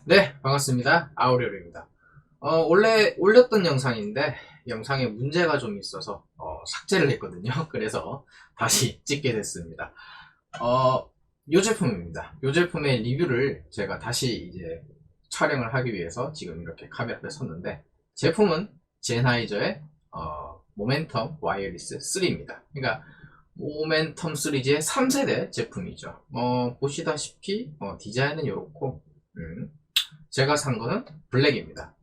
네, 반갑습니다. 아우레오입니다. 원래 올렸던 영상인데, 영상에 문제가 좀 있어서, 삭제를 했거든요. 그래서 다시 찍게 됐습니다. 어, 요 제품입니다. 요 제품의 리뷰를 제가 다시 이제 촬영을 하기 위해서 지금 이렇게 카메라 앞에 섰는데, 제품은 제나이저의, 모멘텀 와이어리스 3입니다. 그러니까, 모멘텀 시리즈의 3세대 제품이죠. 보시다시피, 디자인은 이렇고, 제가 산 거는 블랙입니다.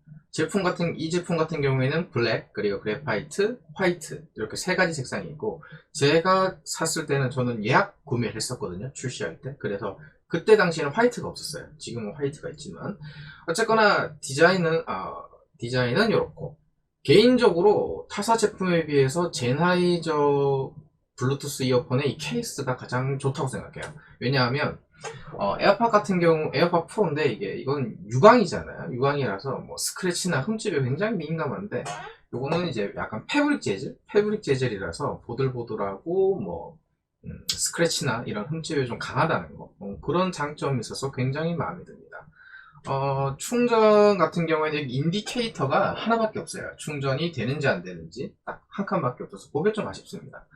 이 제품 같은 경우에는 블랙, 그리고 그래파이트, 화이트, 이렇게 세 가지 색상이 있고, 제가 샀을 때는 저는 예약 구매를 했었거든요. 출시할 때. 그래서 그때 당시에는 화이트가 없었어요. 지금은 화이트가 있지만. 어쨌거나 디자인은 이렇고, 개인적으로 타사 제품에 비해서 제나이저 블루투스 이어폰의 이 케이스가 가장 좋다고 생각해요. 왜냐하면 에어팟 같은 경우 에어팟 프로인데 이건 유광이잖아요. 유광이라서 뭐 스크래치나 흠집에 굉장히 민감한데 요거는 이제 약간 패브릭 재질이라서 보들보들하고 뭐 스크래치나 이런 흠집에 좀 강하다는 거 그런 장점이 있어서 굉장히 마음에 듭니다. 충전 같은 경우에는 인디케이터가 하나밖에 없어요. 충전이 되는지 안 되는지 딱 한 칸밖에 없어서 그게 좀 아쉽습니다.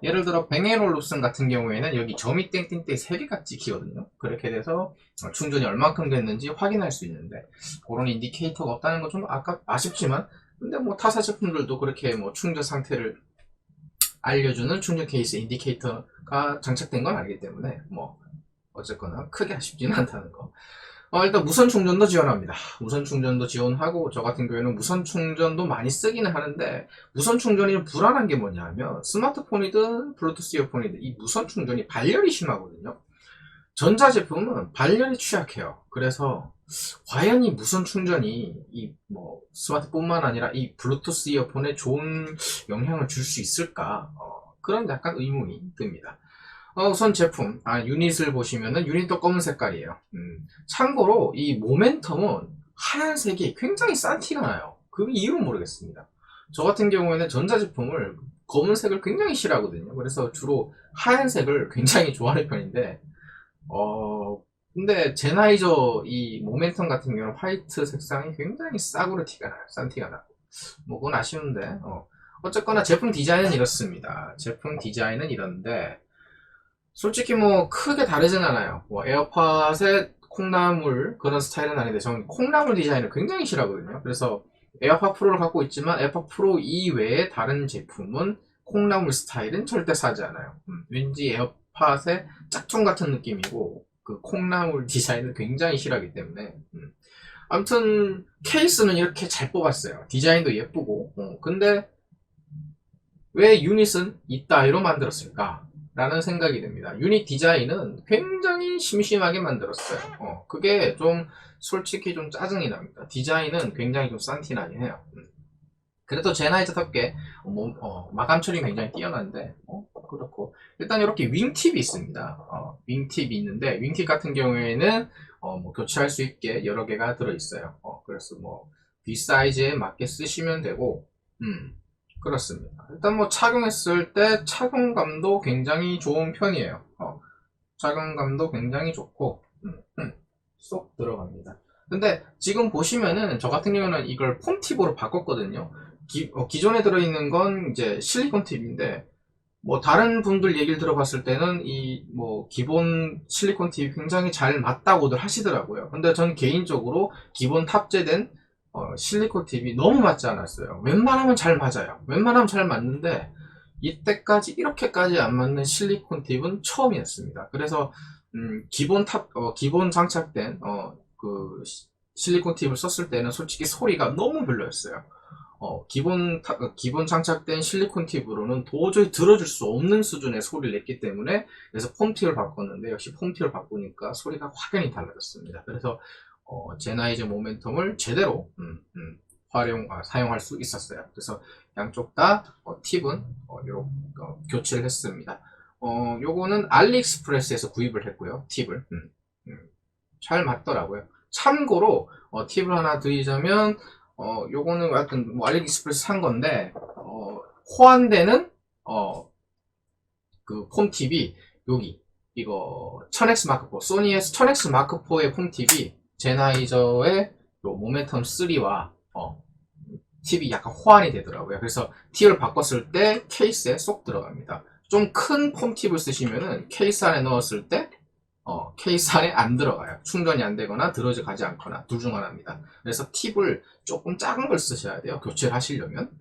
예를 들어 뱅앤올루슨 같은 경우에는 여기 점이 땡땡땡 3개가 찍히거든요. 그렇게 돼서 충전이 얼만큼 됐는지 확인할 수 있는데 그런 인디케이터가 없다는 건 좀 아쉽지만 근데 뭐 타사 제품들도 그렇게 뭐 충전 상태를 알려주는 충전 케이스 인디케이터가 장착된 건 알기 때문에 뭐 어쨌거나 크게 아쉽지는 않다는 거. 일단 무선 충전도 지원합니다. 무선 충전도 지원하고 저 같은 경우에는 무선 충전도 많이 쓰기는 하는데 무선 충전이 불안한 게 뭐냐면 스마트폰이든 블루투스 이어폰이든 이 무선 충전이 발열이 심하거든요. 전자제품은 발열이 취약해요. 그래서 과연 이 무선 충전이 이 뭐 스마트폰만 아니라 이 블루투스 이어폰에 좋은 영향을 줄 수 있을까? 그런 약간 의문이 듭니다. 우선 제품, 유닛을 보시면은 유닛도 검은 색깔이에요. 참고로 이 모멘텀은 하얀색이 굉장히 싼 티가 나요. 그 이유는 모르겠습니다. 저 같은 경우에는 전자제품을 검은색을 굉장히 싫어하거든요. 그래서 주로 하얀색을 굉장히 좋아하는 편인데, 어, 근데 제나이저 이 모멘텀 같은 경우는 화이트 색상이 굉장히 싸구려 티가 나요. 싼 티가 나고. 뭐 그건 아쉬운데, 어쨌거나 제품 디자인은 이렇습니다. 제품 디자인은 이런데, 솔직히 뭐 크게 다르진 않아요. 뭐 에어팟의 콩나물 그런 스타일은 아닌데 저는 콩나물 디자인을 굉장히 싫어하거든요. 그래서 에어팟 프로를 갖고 있지만 에어팟 프로 이외에 다른 제품은 콩나물 스타일은 절대 사지 않아요. 왠지 에어팟의 짝퉁 같은 느낌이고 그 콩나물 디자인을 굉장히 싫어하기 때문에 아무튼 케이스는 이렇게 잘 뽑았어요. 디자인도 예쁘고 근데 왜 유닛은 이따위로 만들었을까? 라는 생각이 듭니다. 유닛 디자인은 굉장히 심심하게 만들었어요. 그게 좀 솔직히 좀 짜증이 납니다. 디자인은 굉장히 좀 싼티나긴 해요. 그래도 제나이저답게 마감 처리 굉장히 뛰어난데 그렇고 일단 이렇게 윙팁이 있습니다. 윙팁이 있는데 윙팁 같은 경우에는 뭐 교체할 수 있게 여러 개가 들어있어요. 그래서 뭐 귀 사이즈에 맞게 쓰시면 되고 그렇습니다. 일단 뭐 착용했을 때 착용감도 굉장히 좋은 편이에요. 착용감도 굉장히 좋고 쏙 들어갑니다. 근데 지금 보시면은 저 같은 경우는 이걸 폼팁으로 바꿨거든요. 기존에 들어있는 건 이제 실리콘 팁인데 뭐 다른 분들 얘기를 들어봤을 때는 이 뭐 기본 실리콘 팁이 굉장히 잘 맞다고들 하시더라고요. 근데 전 개인적으로 기본 탑재된 실리콘 팁이 너무 맞지 않았어요. 웬만하면 잘 맞아요. 웬만하면 잘 맞는데 이때까지 이렇게까지 안 맞는 실리콘 팁은 처음이었습니다. 그래서 기본 장착된 그 실리콘 팁을 썼을 때는 솔직히 소리가 너무 별로였어요. 기본 장착된 실리콘 팁으로는 도저히 들어줄 수 없는 수준의 소리를 냈기 때문에 그래서 폼 팁을 바꿨는데 역시 폼 팁을 바꾸니까 소리가 확연히 달라졌습니다. 그래서 제나이저 모멘텀을 제대로 사용할 수 있었어요. 그래서 양쪽 다 팁은 교체를 했습니다. 요거는 알리익스프레스에서 구입을 했고요. 팁을 잘 맞더라고요. 참고로 팁을 하나 드리자면 요거는 하여튼 뭐 알리익스프레스 산 건데 호환되는 그 폼팁이 여기 이거 1000X 마크4 소니의 1000X 마크4의 폼팁이 제나이저의 요 모멘텀 3와 팁이 약간 호환이 되더라고요. 그래서 팁을 바꿨을 때 케이스에 쏙 들어갑니다. 좀 큰 폼 팁을 쓰시면은 케이스 안에 넣었을 때 케이스 안에 안 들어가요. 충전이 안 되거나 들어가지 않거나 둘 중 하나입니다. 그래서 팁을 조금 작은 걸 쓰셔야 돼요. 교체를 하시려면.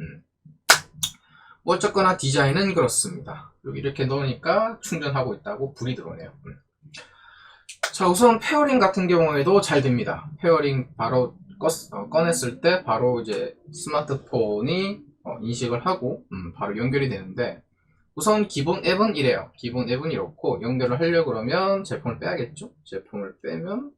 뭐 어쨌거나 디자인은 그렇습니다. 여기 이렇게 넣으니까 충전하고 있다고 불이 들어오네요. 자, 우선 페어링 같은 경우에도 잘 됩니다. 페어링 바로 꺼냈을 때 바로 이제 스마트폰이 인식을 하고 바로 연결이 되는데, 우선 기본 앱은 이래요. 기본 앱은 이렇고, 연결을 하려고 그러면 제품을 빼야겠죠? 제품을 빼면,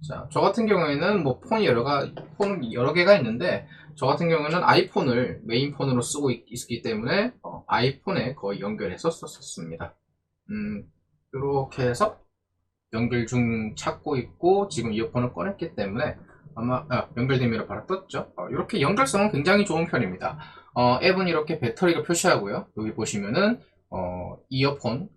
자, 저 같은 경우에는 뭐 폰이 여러 개가 있는데, 저 같은 경우에는 아이폰을 메인폰으로 쓰고 있기 때문에 아이폰에 거의 연결해서 썼습니다. 이렇게 해서 연결 중 찾고 있고, 지금 이어폰을 꺼냈기 때문에 아마 연결되면 바로 떴죠. 이렇게 연결성은 굉장히 좋은 편입니다. 앱은 이렇게 배터리를 표시하고요. 여기 보시면은 이어폰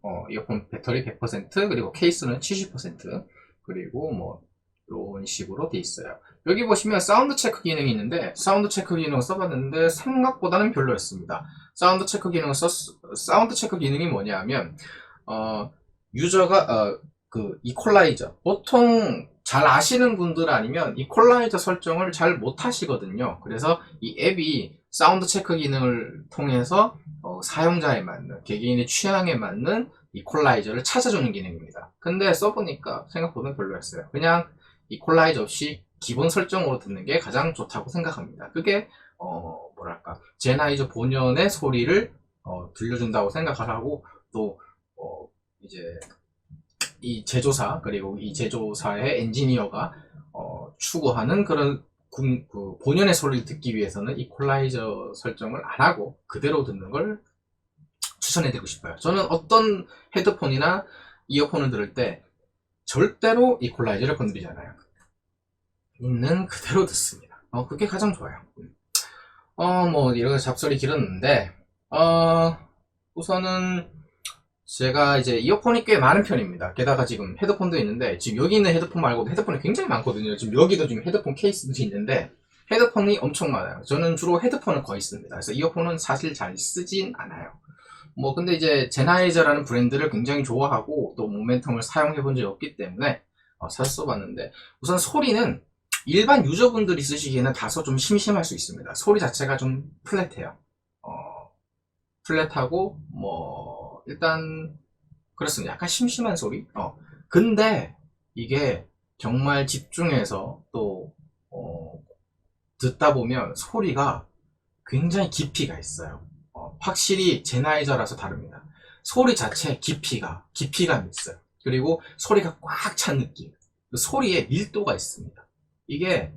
배터리 100%, 그리고 케이스는 70%, 그리고 뭐 이런 식으로 돼 있어요. 여기 보시면 사운드 체크 기능이 있는데, 사운드 체크 기능을 써봤는데 생각보다는 별로였습니다. 사운드 체크 기능이 뭐냐면 유저가 그 이퀄라이저, 보통 잘 아시는 분들 아니면 이퀄라이저 설정을 잘 못 하시거든요. 그래서 이 앱이 사운드 체크 기능을 통해서 사용자에 맞는, 개개인의 취향에 맞는 이퀄라이저를 찾아주는 기능입니다. 근데 써보니까 생각보다 별로였어요. 그냥 이퀄라이저 없이 기본 설정으로 듣는 게 가장 좋다고 생각합니다. 그게 뭐랄까, 제나이저 본연의 소리를 들려준다고 생각을 하고, 또 이제 이 제조사, 그리고 이 제조사의 엔지니어가 추구하는 그런 그 본연의 소리를 듣기 위해서는 이퀄라이저 설정을 안 하고 그대로 듣는 걸 추천해드리고 싶어요. 저는 어떤 헤드폰이나 이어폰을 들을 때 절대로 이퀄라이저를 건드리지 않아요. 있는 그대로 듣습니다. 그게 가장 좋아요. 뭐 이렇게 잡설이 길었는데, 우선은 제가 이제 이어폰이 꽤 많은 편입니다. 게다가 지금 헤드폰도 있는데, 지금 여기 있는 헤드폰 말고도 헤드폰이 굉장히 많거든요. 지금 여기도 지금 헤드폰 케이스들이 있는데 헤드폰이 엄청 많아요. 저는 주로 헤드폰을 거의 씁니다. 그래서 이어폰은 사실 잘 쓰진 않아요. 뭐 근데 이제 제나이저라는 브랜드를 굉장히 좋아하고 또 모멘텀을 사용해 본 적이 없기 때문에 사서 써봤는데, 우선 소리는 일반 유저분들이 쓰시기에는 다소 좀 심심할 수 있습니다. 소리 자체가 좀 플랫해요. 플랫하고 뭐 일단 그렇습니다. 약간 심심한 소리. 근데 이게 정말 집중해서 또 듣다 보면 소리가 굉장히 깊이가 있어요. 확실히 제나이저라서 다릅니다. 소리 자체에 깊이감이 있어요. 그리고 소리가 꽉 찬 느낌. 소리에 밀도가 있습니다. 이게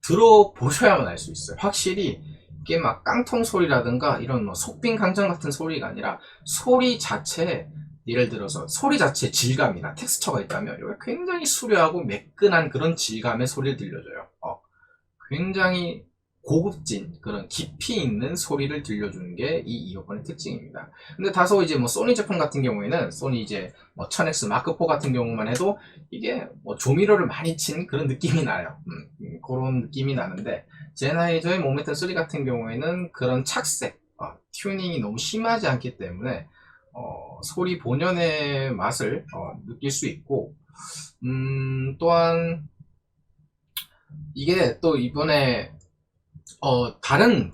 들어보셔야만 알 수 있어요. 확실히 이게 막 깡통 소리라든가 이런 뭐 속빈 강정 같은 소리가 아니라, 소리 자체에, 예를 들어서 소리 자체에 질감이나 텍스처가 있다면 이게 굉장히 수려하고 매끈한 그런 질감의 소리를 들려줘요. 굉장히 고급진 그런 깊이 있는 소리를 들려주는 게 이 이어폰의 특징입니다. 근데 다소 이제 뭐 소니 제품 같은 경우에는, 소니 이제 뭐 1000X 마크4 같은 경우만 해도 이게 뭐 조미료를 많이 친 그런 느낌이 나요. 그런 느낌이 나는데, 제나이저의 모멘텀 3 같은 경우에는 그런 착색, 튜닝이 너무 심하지 않기 때문에 소리 본연의 맛을 느낄 수 있고, 또한 이게 또 이번에 다른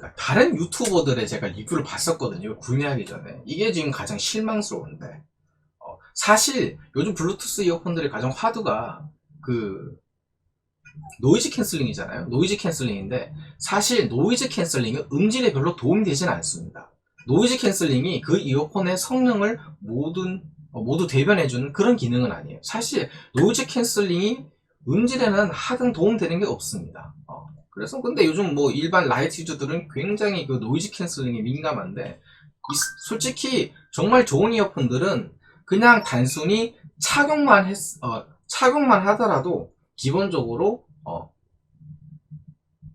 유튜버들의 제가 리뷰를 봤었거든요. 구매하기 전에. 이게 지금 가장 실망스러운데, 사실 요즘 블루투스 이어폰들의 가장 화두가 그 노이즈 캔슬링이잖아요. 노이즈 캔슬링인데, 사실 노이즈 캔슬링은 음질에 별로 도움이 되진 않습니다. 노이즈 캔슬링이 그 이어폰의 성능을 모두 대변해주는 그런 기능은 아니에요. 사실 노이즈 캔슬링이 음질에는 하등 도움되는 게 없습니다. 그래서 근데 요즘 뭐 일반 라이트 유저들은 굉장히 그 노이즈 캔슬링에 민감한데, 솔직히 정말 좋은 이어폰들은 그냥 단순히 착용만 하더라도 기본적으로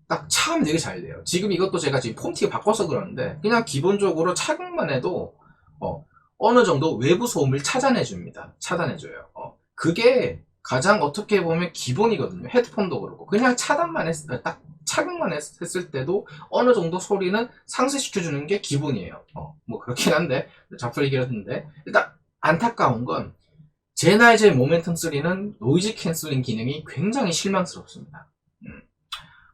딱 차면 되게 잘 돼요. 지금 이것도 제가 지금 폰티 바꿔서 그러는데, 그냥 기본적으로 착용만 해도 어느 정도 외부 소음을 차단해줘요. 그게 가장 어떻게 보면 기본이거든요. 헤드폰도 그렇고 그냥 차단만 딱 착용만 했을 때도 어느 정도 소리는 상쇄시켜주는 게 기본이에요. 뭐 그렇긴 한데 잡소리 길었는데 일단 안타까운 건 제나이저의 모멘텀 3는 노이즈 캔슬링 기능이 굉장히 실망스럽습니다.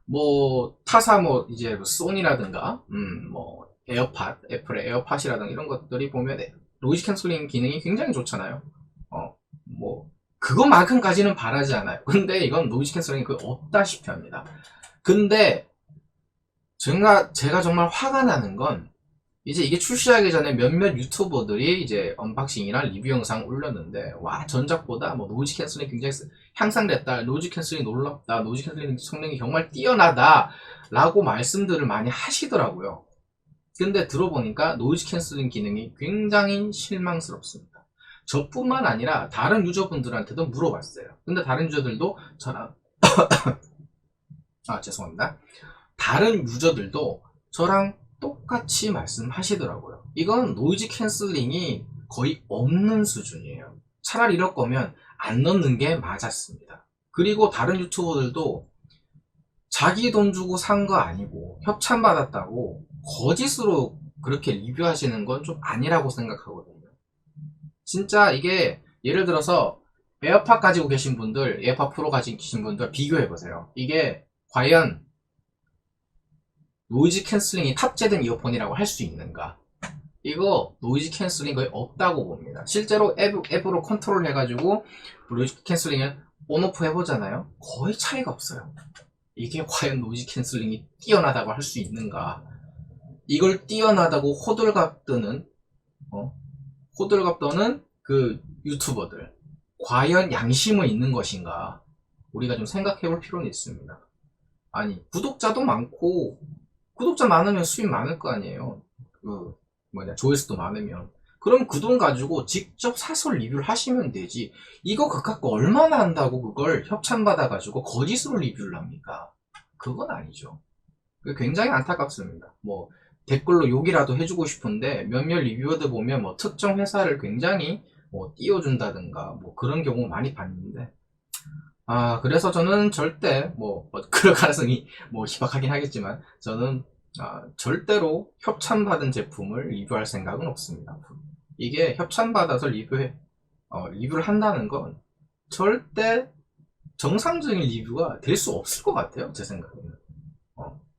뭐 타사 뭐 이제 소니라든가 뭐 에어팟, 애플의 에어팟이라든가 이런 것들이 보면 노이즈 캔슬링 기능이 굉장히 좋잖아요. 뭐 그것만큼까지는 바라지 않아요. 근데 이건 노이즈 캔슬링이 거의 없다시피 합니다. 근데 제가 정말 화가 나는 건 이제 이게 출시하기 전에 몇몇 유튜버들이 이제 언박싱이나 리뷰 영상 올렸는데 와 전작보다 뭐 노이즈 캔슬링 굉장히 향상됐다, 노이즈 캔슬링 놀랍다, 노이즈 캔슬링 성능이 정말 뛰어나다 라고 말씀들을 많이 하시더라고요. 근데 들어보니까 노이즈 캔슬링 기능이 굉장히 실망스럽습니다. 저뿐만 아니라 다른 유저분들한테도 물어봤어요. 근데 다른 유저들도 저랑 죄송합니다. 다른 유저들도 저랑 똑같이 말씀하시더라고요. 이건 노이즈 캔슬링이 거의 없는 수준이에요. 차라리 이럴 거면 안 넣는 게 맞았습니다. 그리고 다른 유튜버들도 자기 돈 주고 산 거 아니고 협찬 받았다고 거짓으로 그렇게 리뷰하시는 건 좀 아니라고 생각하거든요. 진짜 이게 예를 들어서 에어팟 가지고 계신 분들, 에어팟 프로 가지고 계신 분들 비교해보세요. 이게 과연 노이즈 캔슬링이 탑재된 이어폰이라고 할 수 있는가? 이거 노이즈 캔슬링 거의 없다고 봅니다. 실제로 앱으로 컨트롤 해가지고 노이즈 캔슬링을 온오프 해보잖아요. 거의 차이가 없어요. 이게 과연 노이즈 캔슬링이 뛰어나다고 할 수 있는가? 이걸 뛰어나다고 호들갑 떠는 그 유튜버들 과연 양심은 있는 것인가? 우리가 좀 생각해 볼 필요는 있습니다. 아니 구독자도 많고 구독자 많으면 수입 많을 거 아니에요. 조회수도 많으면. 그럼 그 돈 가지고 직접 사서 리뷰를 하시면 되지. 이거 그깟 거 얼마나 한다고 그걸 협찬받아가지고 거짓으로 리뷰를 합니까? 그건 아니죠. 굉장히 안타깝습니다. 뭐, 댓글로 욕이라도 해주고 싶은데, 몇몇 리뷰어들 보면 뭐 특정 회사를 굉장히 뭐 띄워준다든가, 뭐 그런 경우 많이 봤는데, 그래서 저는 절대, 그럴 가능성이 희박하긴 하겠지만, 저는, 절대로 협찬받은 제품을 리뷰할 생각은 없습니다. 이게 협찬받아서 리뷰를 한다는 건 절대 정상적인 리뷰가 될 수 없을 것 같아요, 제 생각에는.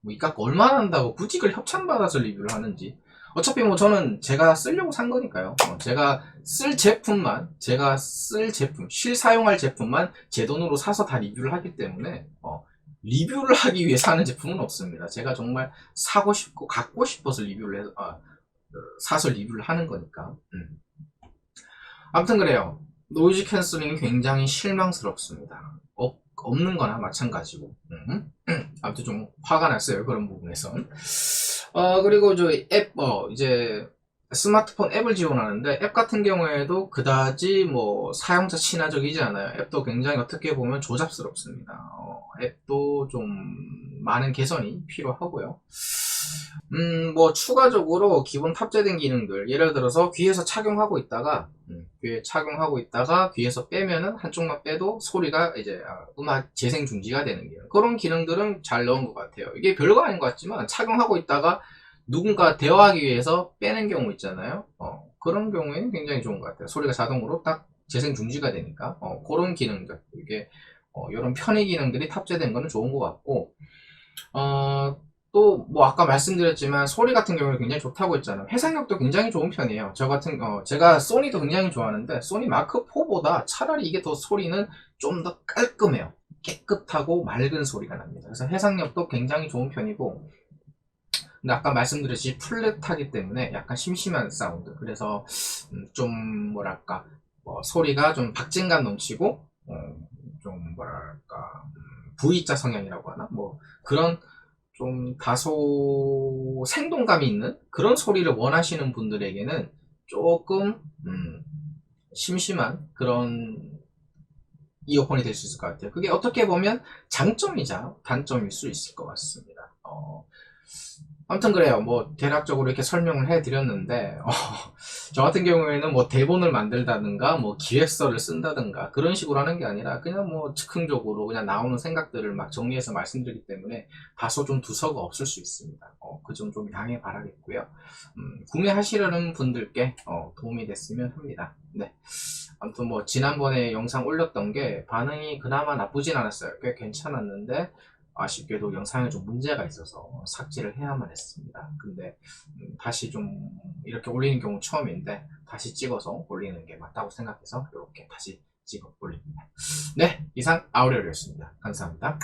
이 깎고 얼마나 한다고 굳이 그걸 협찬받아서 리뷰를 하는지. 어차피 저는 제가 쓰려고 산 거니까요. 제가 쓸 제품, 실사용할 제품만 제 돈으로 사서 다 리뷰를 하기 때문에, 리뷰를 하기 위해 사는 제품은 없습니다. 제가 정말 사고 싶고, 갖고 싶어서 사서 리뷰를 하는 거니까. 아무튼 그래요. 노이즈 캔슬링이 굉장히 실망스럽습니다. 없는 거나 마찬가지고. 아무튼 좀 화가 났어요. 그런 부분에선. 그리고 이제 스마트폰 앱을 지원하는데 앱 같은 경우에도 그다지 사용자 친화적이지 않아요. 앱도 굉장히 어떻게 보면 조잡스럽습니다. 앱도 좀 많은 개선이 필요하고요. 추가적으로 기본 탑재된 기능들, 예를 들어서 귀에서 착용하고 있다가 귀에서 빼면은 한쪽만 빼도 소리가 이제 음악 재생 중지가 되는 기능, 그런 기능들은 잘 넣은 것 같아요. 이게 별거 아닌 것 같지만 착용하고 있다가 누군가 대화하기 위해서 빼는 경우 있잖아요. 그런 경우에는 굉장히 좋은 것 같아요. 소리가 자동으로 딱 재생 중지가 되니까 그런 기능들, 이게 이런 편의 기능들이 탑재된 거는 좋은 것 같고, 또 아까 말씀드렸지만 소리 같은 경우는 굉장히 좋다고 했잖아요. 해상력도 굉장히 좋은 편이에요. 제가 소니도 굉장히 좋아하는데 소니 마크 4보다 차라리 이게 더 소리는 좀 더 깔끔해요. 깨끗하고 맑은 소리가 납니다. 그래서 해상력도 굉장히 좋은 편이고, 근데 아까 말씀드렸듯이 플랫하기 때문에 약간 심심한 사운드, 그래서 소리가 좀 박진감 넘치고 V자 성향이라고 하나, 그런 좀 다소 생동감이 있는 그런 소리를 원하시는 분들에게는 조금 심심한 그런 이어폰이 될 수 있을 것 같아요. 그게 어떻게 보면 장점이자 단점일 수 있을 것 같습니다. 아무튼 그래요. 뭐 대략적으로 이렇게 설명을 해드렸는데 저 같은 경우에는 뭐 대본을 만들다든가 뭐 기획서를 쓴다든가 그런 식으로 하는 게 아니라 그냥 뭐 즉흥적으로 그냥 나오는 생각들을 막 정리해서 말씀드리기 때문에 다소 좀 두서가 없을 수 있습니다. 그 점 좀 양해 바라겠고요. 구매하시려는 분들께 도움이 됐으면 합니다. 네. 아무튼 뭐 지난번에 영상 올렸던 게 반응이 그나마 나쁘진 않았어요. 꽤 괜찮았는데 아쉽게도 영상에 좀 문제가 있어서 삭제를 해야만 했습니다. 근데 다시 좀 이렇게 올리는 경우 처음인데 다시 찍어서 올리는 게 맞다고 생각해서 이렇게 다시 찍어 올립니다. 네, 이상 아우레오였습니다. 감사합니다.